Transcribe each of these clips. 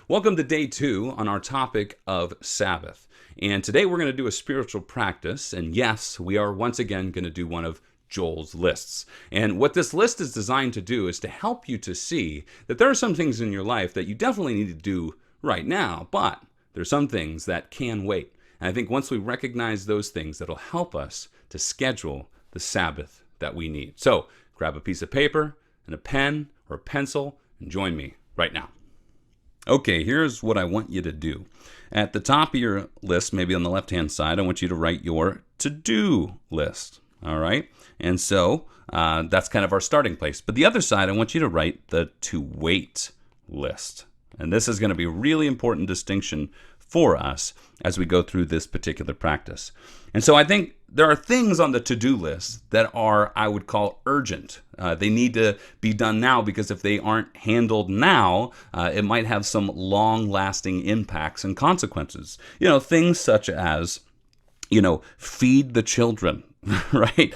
Welcome to day 2 on our topic of Sabbath. And today we're going to do a spiritual practice. And yes, we are once again going to do one of Joel's lists. And what this list is designed to do is to help you to see that there are some things in your life that you definitely need to do right now, but there's some things that can wait. And I think once we recognize those things, that'll help us to schedule the Sabbath that we need. So grab a piece of paper and a pen or a pencil and join me right now. Okay, here's what I want you to do. At the top of your list, maybe on the left-hand side, I want you to write your to-do list. All right? And so that's kind of our starting place. But the other side, I want you to write the to-wait list. And this is going to be a really important distinction for us as we go through this particular practice. And so I think there are things on the to-do list that are, I would call, urgent. They need to be done now because if they aren't handled now, it might have some long-lasting impacts and consequences. Things such as, feed the children. Right?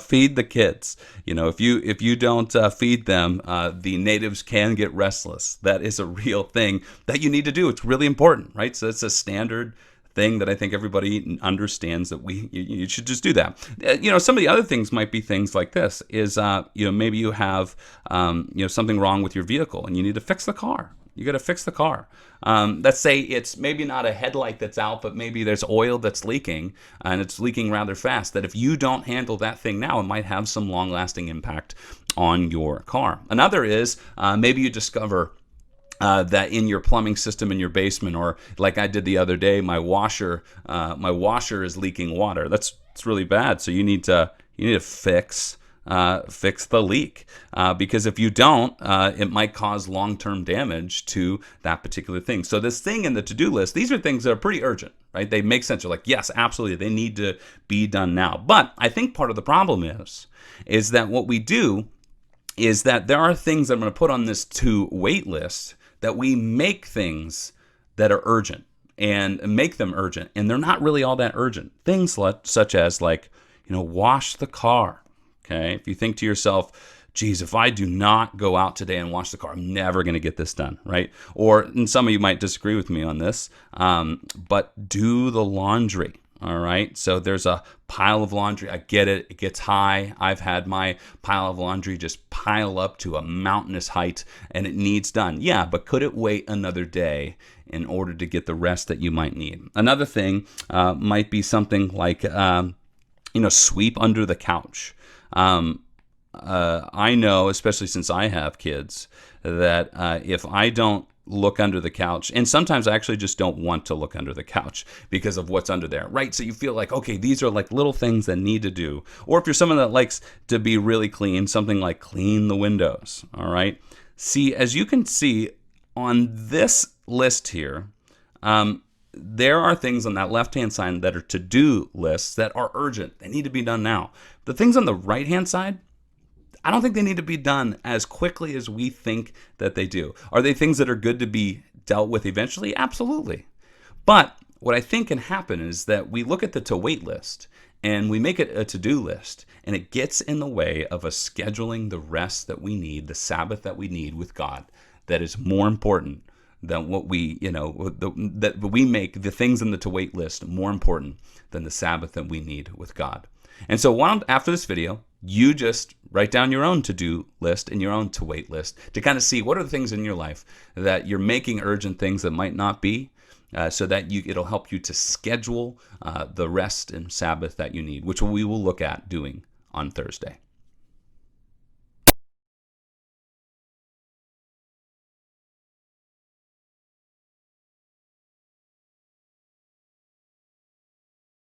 Feed the kids. If you don't feed them, the natives can get restless. That is a real thing that you need to do. It's really important, right? So it's a standard thing that I think everybody understands that you should just do that. Some of the other things might be things like this is, maybe you have, something wrong with your vehicle and you need to fix the car. You got to fix the car. Let's say it's maybe not a headlight that's out, but maybe there's oil that's leaking, and it's leaking rather fast. That if you don't handle that thing now, it might have some long-lasting impact on your car. Another is maybe you discover that in your plumbing system in your basement, or like I did the other day, my washer is leaking water. That's really bad. So you need to fix the leak, because if you don't, it might cause long-term damage to that particular thing. So this thing in the to-do list, these are things that are pretty urgent, right? They make sense. You're like, yes, absolutely, they need to be done now. But I think part of the problem is that what we do is that there are things that I'm going to put on this to-wait list that we make things that are urgent and make them urgent, and they're not really all that urgent. Things such as wash the car. Okay, if you think to yourself, geez, if I do not go out today and wash the car, I'm never going to get this done, right? And some of you might disagree with me on this, but do the laundry, all right? So there's a pile of laundry. I get it. It gets high. I've had my pile of laundry just pile up to a mountainous height, and it needs done. Yeah, but could it wait another day in order to get the rest that you might need? Another thing might be something like, sweep under the couch. I know, especially since I have kids, that if I don't look under the couch, and sometimes I actually just don't want to look under the couch because of what's under there, right? So you feel like, okay, these are like little things that need to do. Or if you're someone that likes to be really clean, something like clean the windows, all right? See, as you can see on this list here, there are things on that left-hand side that are to-do lists that are urgent. They need to be done now. The things on the right-hand side, I don't think they need to be done as quickly as we think that they do. Are they things that are good to be dealt with eventually? Absolutely. But what I think can happen is that we look at the to-wait list and we make it a to-do list, and it gets in the way of us scheduling the rest that we need, the Sabbath that we need with God, that is more important than what we, that we make the things in the to-wait list more important than the Sabbath that we need with God. And so after this video, you just write down your own to-do list and your own to-wait list to kind of see what are the things in your life that you're making urgent things that might not be, so that it'll help you to schedule the rest and Sabbath that you need, which we will look at doing on Thursday.